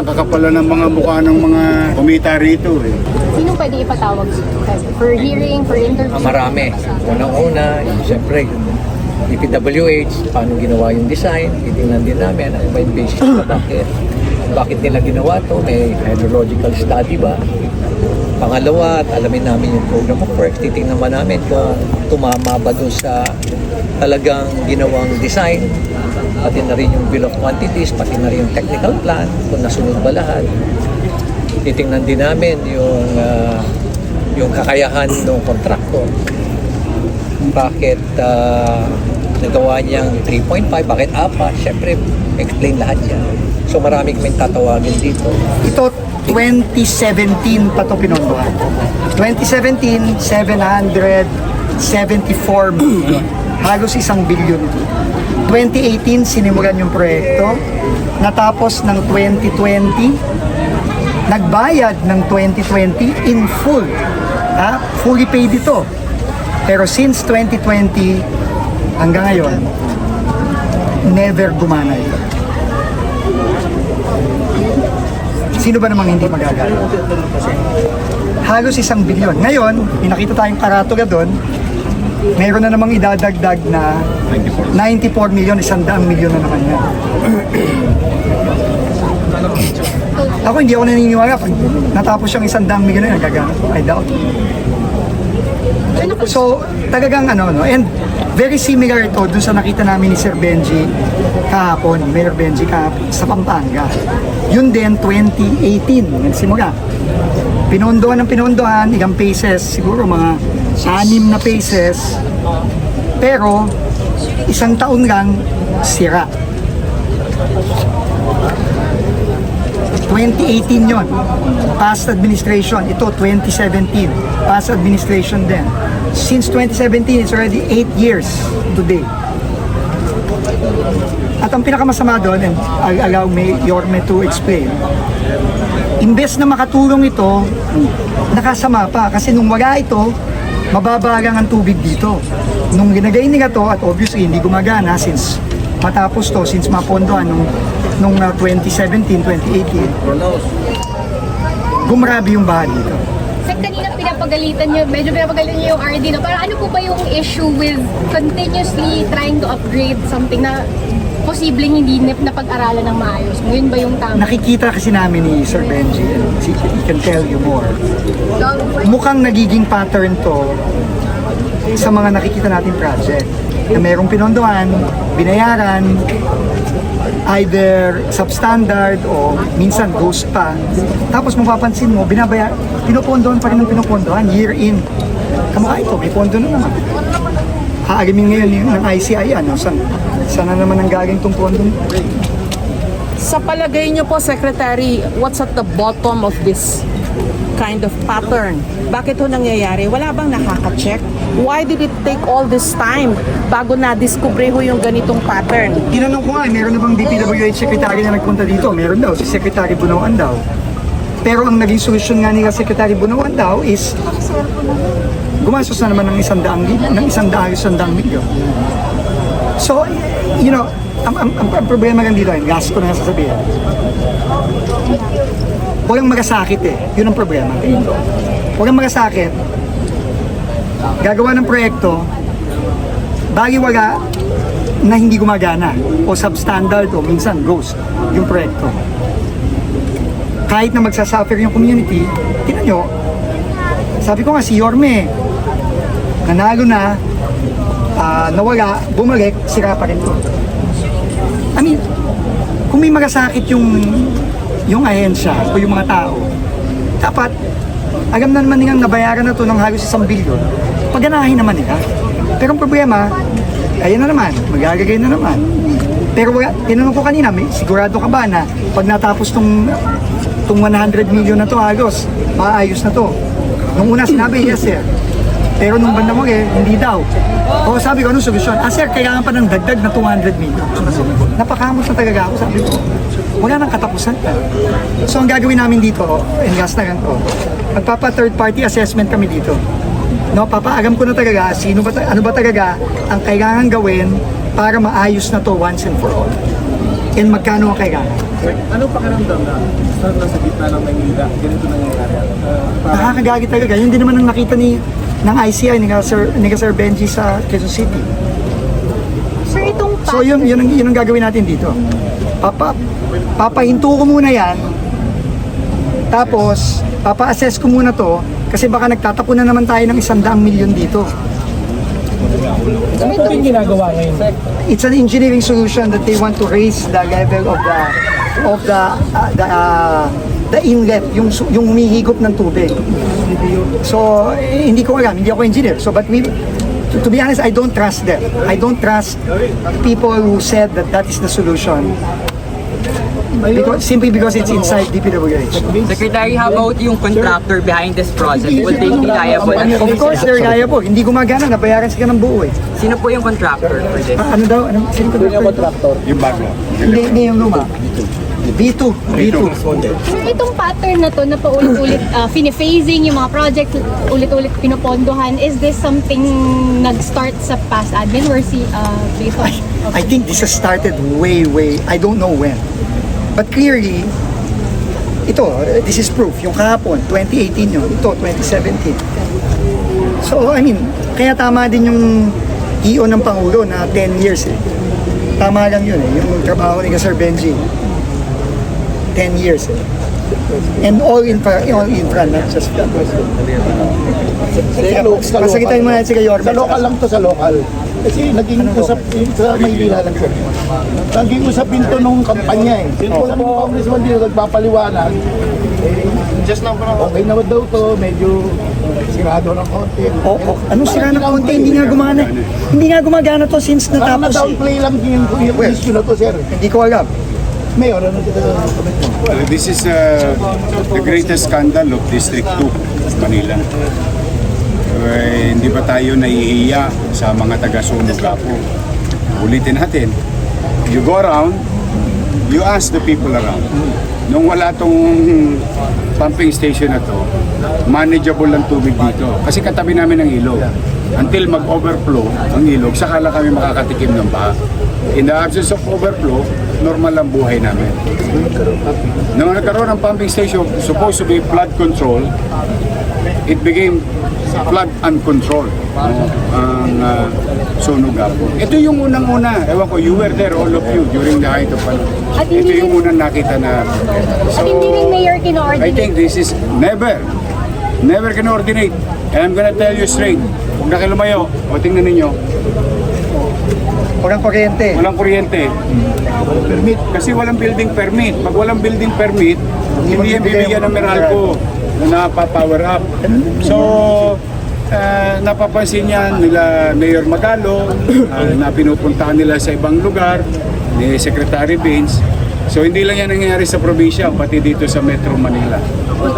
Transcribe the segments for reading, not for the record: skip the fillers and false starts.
Kakapala ng mga mukha ng mga kumita rito eh. Sino pwede ipatawag for hearing, for interview? Marami. Unang-una, siyempre, DPWH, paano ginawa yung design, titingnan din namin ano ba yung basis na bakit nila ginawa to, may hydrological study ba. Pangalawa, alamin namin yung program of work, titingnan man namin kung tumama ba doon sa talagang ginawang design, pati na rin yung bill of quantities, pati na rin yung technical plan, kung nasunod ba lahat. Titingnan din namin yung kakayahan ng kontraktor. Bakit nagawa niyang 3.5, bakit 4? Siyempre, explain lahat yan. So marami kaming tatawagin dito. Ito, 2017 pa ito pinondohan. 2017, 774 million. Halos 1 billion. 2018, sinimulan yung proyekto. Natapos ng 2020. Nagbayad ng 2020 in full. Fully paid ito. Pero since 2020, hanggang ngayon, never gumana ito. Sino ba namang hindi magagawa? Halos 1 bilyon. Ngayon, pinakita tayong karatula doon, mayroon na namang idadagdag na 94 million, 100 milyon na naman yan. Ako hindi ako naniniwala pag natapos yung 100 milyon na nagagamit. I doubt. So, talagang and very similar ito dun sa nakita namin ni Sir Benji kahapon, Mayor Benji kahapon, sa Pampanga. Yun din, 2018, nagsimula. Pinondohan ng pinondohan, ilang phases, siguro mga 6 na phases. Pero, 1 taon lang, sira. 2018 yon, past administration. Ito 2017, past administration din. Since 2017, it's already 8 years today. At ang pinakamasama doon, and I'll allow Yorme to explain, imbes na makatulong ito, nakasama pa. Kasi nung wala ito, mababa lang ang tubig dito. Nung ginagay nila to, at obviously hindi gumagana since matapos to, since mapondohan nung 2017, 2018, gumrabi yung baha dito. Sir, kanina medyo pinapagalitan niyo yung RD, no? Para ano po ba yung issue with continuously trying to upgrade something na posibleng hindi napag-aralan ng maayos? Ngayon ba yung tama? Nakikita kasi namin ni Sir Benji, he can tell you more. Mukhang nagiging pattern to sa mga nakikita nating project. Na merong pinondohan, binayaran, either substandard o minsan ghost pa. Tapos mapapansin mo, pinopondohan pa rin ng pinopondohan year in. Kamukha ito, may pondo na naman. Haalimin ngayon ng ICI, sana naman ang galing itong pondo. Sa palagay niyo po, Secretary, what's at the bottom of this kind of pattern? Bakit ho nangyayari? Wala bang nakaka-check? Why did it take all this time bago na-discover ho yung ganitong pattern? Tinanong ko nga, meron na bang DPWH secretary na nagpunta dito? Meron daw, si Secretary Bunawan daw. Pero ang naging solusyon nga nila Secretary Bunawan daw is gumastos na naman ng 100 milyon. So, ang problema lang dito, gas ko na sasabihin. Walang magasakit yun ang problema. Walang magasakit. Gagawa ng proyekto, baliwala na hindi gumagana o substandard o minsan ghost yung proyekto. Kahit na magsasuffer yung community, tingnan nyo, sabi ko nga si Yorme, nanalo na, nawala, bumalik, sira pa rin to. I mean, kung may magasakit yung ahensya o yung mga tao, dapat alam na naman nilang nabayaran na to ng halos 1 bilyon, paganahin naman nila. Pero ang problema, ayan na naman, magagagay na naman. Pero tinanong ko kanina, sigurado ka ba na pag natapos tong 100 million na to halos, maayos na to? Nung una sinabi, yes sir. Pero nung bandang huli, hindi daw. O sabi ko, anong solusyon? Sir, kailangan pa ng dagdag na 200 million. Napakamot na talaga ako, sabi ko. Wala nang katapusan. So ang gagawin namin dito, and last na lang to, magpapa third party assessment kami dito. No, papaalam ko na talaga ano ba talaga ang kailangan gawin para maayos na to once and for all. and magkano ang kailangan. Ano pakiramdam na nasa gitna ng Maynila, ganito nangyayari? Nakakagagi talaga. Yun din naman ang nakita ng ICI, ni Sir Benji sa Quezon City. Sir, itong So yun ang gagawin natin dito. Papahinto ko muna yan, tapos papa-assess ko muna to, kasi baka nagtatapon na naman tayo ng 100 milyon dito. Ano po yung ginagawa ngayon? It's an engineering solution that they want to raise the level of the inlet, yung humihigop ng tubig. So hindi ko alam, hindi ako engineer. So but to be honest, I don't trust them. I don't trust people who said that is the solution. Simply because it's inside DPWH. Secretary, how about yung contractor behind this project? Will they be liable? Of course, they're liable. Hindi gumagana, nabayaran sila ng buo eh. Sino po yung contractor for this? Ano daw? Sino contractor? Yung bago. Hindi yung luma. B2. Sir, itong pattern na to na paulit-ulit phasing yung mga projects, ulit-ulit pinopondohan, is this something nag-start sa past admin or based on? I think this has started way, I don't know when. But clearly, this is proof. Yung kahapon, 2018 yun. Ito, 2017. So, I mean, kaya tama din yung EO ng Pangulo na 10 years eh. Tama lang yun eh, yung trabaho ni Sir Benji. 10 years eh. And all infra, not just pasagitan mo natin si Kayor. Sa local lang to, sa local. Kasi naging usap sa Maynila lang po. Naging usapin to nung kampanya eh. Wala mga congressman dito nagpapaliwanag. Just lang okay naman daw to, medyo sirado ng konti. Anong sira ng konti? Hindi nga gumana. Hindi nga gumagana to since Parang natapos eh. na-downplay lang yung issue na to, sir. Hindi ko alam. Mayor, ano dito comment mo? This is the greatest scandal of District 2, Manila. Hindi ba tayo nahihiya sa mga taga-sunog po? Ulitin natin. You go around, you ask the people around. Nung wala tong pumping station na to, manageable ang tubig dito. Kasi katabi namin ang ilog. Until mag-overflow ang ilog, saka lang kami makakatikim ng baha. In the absence of overflow, normal ang buhay namin. Nung nagkaroon ng pumping station, supposed to be flood control, it became flood uncontrolled ang sunog po. Ito yung unang-una. Ewan ko, you were there, all of you, during the height of At ito hindi yung unang nakita na. At hindi rin mayor I kino-ordinate. think this is never can coordinate. And I'm gonna tell you straight, kung nakilumayo, o tingnan ninyo, Walang kuryente. walang kuryente. Permit. Kasi walang building permit. Pag walang building permit, hindi yan bibigyan ng Meralco na napapower up. So, napapansin yan nila Mayor Magalo, na pinupuntahan nila sa ibang lugar, ni Secretary Vince. So, hindi lang yan nangyayari sa probinsya, pati dito sa Metro Manila.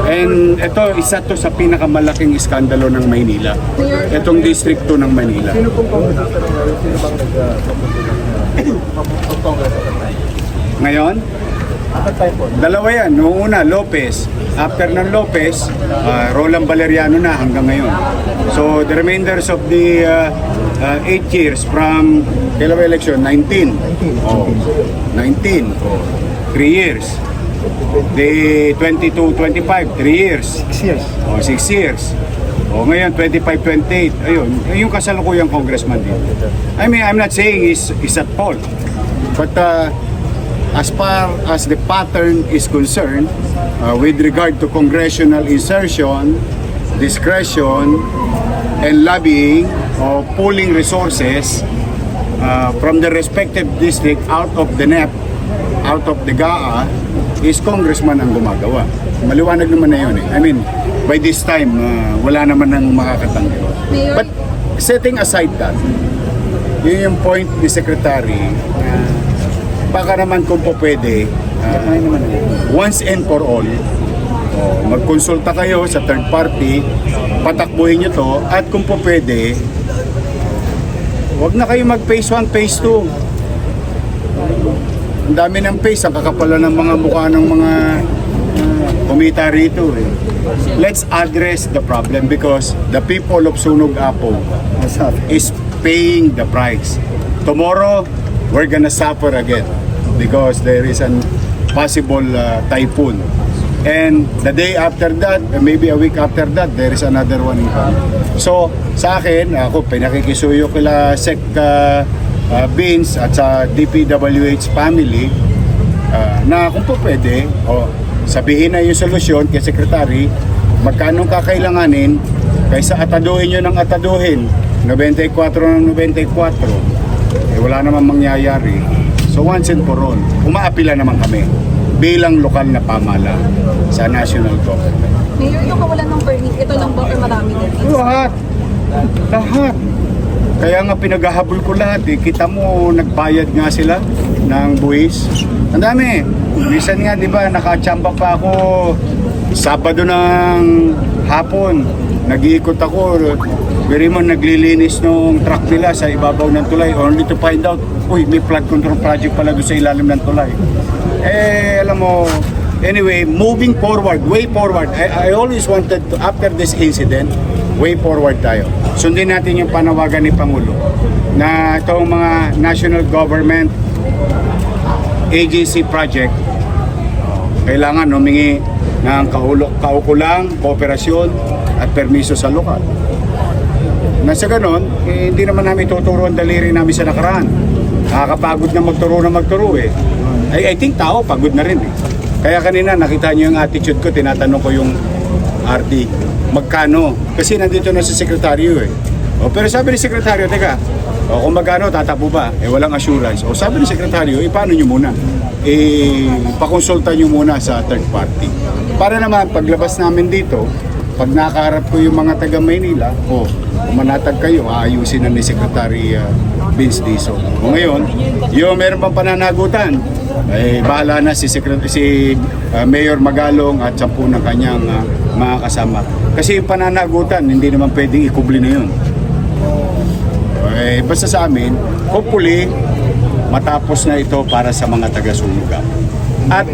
And ito, isa to sa pinakamalaking iskandalo ng Maynila. Itong District 2 ng Manila. Ngayon, dalawa yan. Noong una, Lopez. After ng Lopez, Roland Valeriano na hanggang ngayon. So, the remainders of the 8 years from kailan ba election? 19. 19. 3 years. The 22, 25, 3 years. 6 years. 6 years. Ngayon, 25, 28. Ayun, yung kasalukuyang congressman dito. I mean, I'm not saying is at fault. But as far as the pattern is concerned, with regard to congressional insertion, discretion, and lobbying or pooling resources from the respective district out of the NEP, out of the GAA, is congressman ang gumagawa. Maliwanag naman na yun eh. I mean, by this time, wala naman nang makakatanggi. But setting aside that, yun yung point ni Secretary, baka naman kung po pwede, once and for all, magkonsulta kayo sa third party, patakbuhin nyo to, at kung po pwede, huwag na kayo mag phase 1, phase 2. Ang dami ng phase, ang kakapala ng mga mukha ng mga kumita rito eh. Let's address the problem because the people of Sunog Apo is paying the price. Tomorrow, we're gonna suffer again. because there is an possible typhoon. And the day after that, maybe a week after that, there is another one. So, sa akin, ako pinakikisuyo kila Sec Vince at sa DPWH family na kung po pwede, sabihin na yung solusyon kay Secretary, magkano kakailanganin kaysa ataduhin nyo ng ataduhin 94 ng 94, wala namang mangyayari. So once and for all, umaapila naman kami bilang lokal na pamala sa national government. Mayor, yung kawalan ng permit, ito lang ba or marami din? Lahat. Kaya nga pinaghahabol ko lahat eh. Kita mo, nagbayad nga sila ng buwis. Ang dami. Minsan nga, di ba, nakachamba pa ako Sabado ng hapon. Nag-iikot ako. Pero mo naglilinis ng truck nila sa ibabaw ng tulay only to find out, uy, may flood control project pala doon sa ilalim ng tulay. Alam mo, anyway, moving forward, way forward. I always wanted to, after this incident, way forward tayo. Sundin natin yung panawagan ni Pangulo na itong mga national government agency project kailangan humingi ng kaukulang, kooperasyon at permiso sa lokal. Nasa ganon, hindi naman namin tuturo ang daliri namin sa nakaraan. Nakakapagod na magturo eh. I think tao, pagod na rin eh. Kaya kanina nakita niyo yung attitude ko, tinatanong ko yung RT, magkano? Kasi nandito na si sekretaryo eh. Pero sabi ni sekretaryo, teka, kung magkano, tatapo ba? Walang assurance. Sabi ni sekretaryo, paano nyo muna? Pakonsulta nyo muna sa third party. Para naman, paglabas namin dito, pag nakaharap ko yung mga taga Maynila, manatag kayo, aayusin na ni Secretary Vince Dizon. Ngayon, yung meron pang pananagutan, bahala na si Mayor Magalong at 10 ng kanyang mga kasama. Kasi yung pananagutan, hindi naman pwedeng ikubli na yun. Basta sa amin, hopefully, matapos na ito para sa mga taga-Sunugan at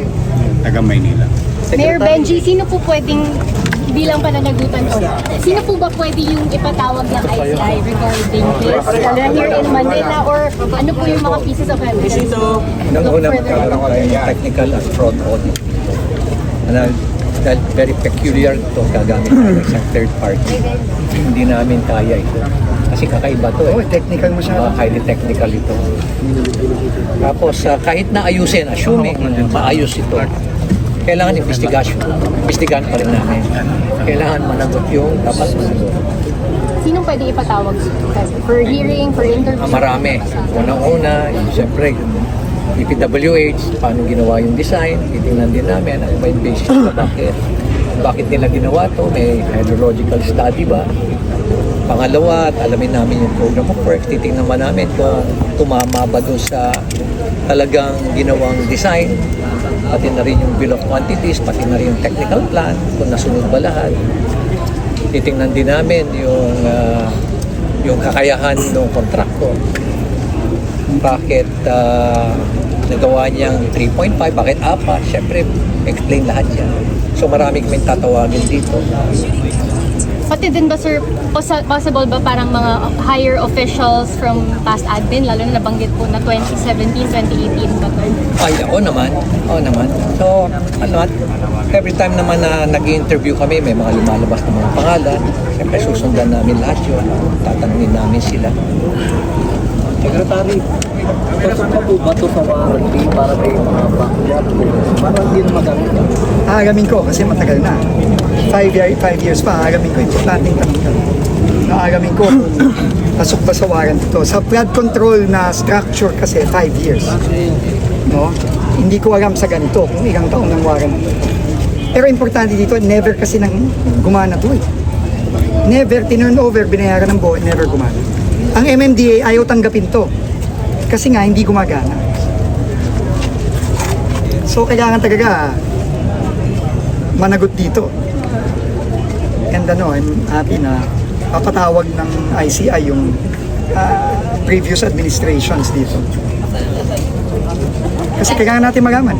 taga Maynila. Mayor Benji, sino po pwedeng bilang pananagutan ko, sino po ba pwede yung ipatawag ng ICI regarding this? Here in Manila or ano po yung mga pieces of evidence? Unang-una magkakaroon tayo ng technical and fraud audit. Dahil very peculiar ito, gagamit tayo ng isang third party. Hindi namin kaya ito. Kasi kakaiba to eh. Technical masyado. Highly technical ito. Tapos kahit na ayusin, assuming maayos ito, kailangan investigahan pa rin namin. Kailangan managot yung dapat managot. Sinong pwede ipatawag for hearing, for interview? Marami. Unang-una, siyempre, DPWH, paano ginawa yung design, titingnan din namin, ano ba yung basis na bakit nila ginawa to, may hydrological study ba? Pangalawa, alamin namin yung program of work, titingnan man namin kung tumama ba doon sa talagang ginawang design, pati na rin yung bill of quantities, pati na rin yung technical plan, kung nasunod ba lahat. Titingnan din namin yung kakayahan ng kontraktor. Bakit nagawa niyang 3.5, bakit 4? Siyempre, explain lahat yan. So marami kaming tatawagin dito. Pati din ba sir, possible ba parang mga higher officials from past admin, lalo na nabanggit po na 2017, 2018 ba? Ay, oo naman. So, every time naman na nag-interview kami, may mga lumalabas na mga pangalan. Siyempre, susundan namin lahat yun. Tatanungin namin sila. Secretary, pasok pa po ba ito sa warranty para may mga backward? Parang hindi na magamit. Aagamin ko kasi matagal na. 5 years pa, aagamin ko. Importante tanong ka. Aagamin ko kung pasok ba sa warranty ito. Sa flood control na structure kasi 5 years. No? Hindi ko alam sa ganito kung ilang taon ng warranty. Pero importante dito, never kasi nang gumana ito eh. Never, tinurn over, binayaran ng buo, never gumana. Ang MMDA ayaw tanggapin to kasi nga hindi gumagana. So kailangan talaga managot dito. And I'm happy na papatawag ng ICI yung previous administrations dito. Kasi kailangan natin magaman.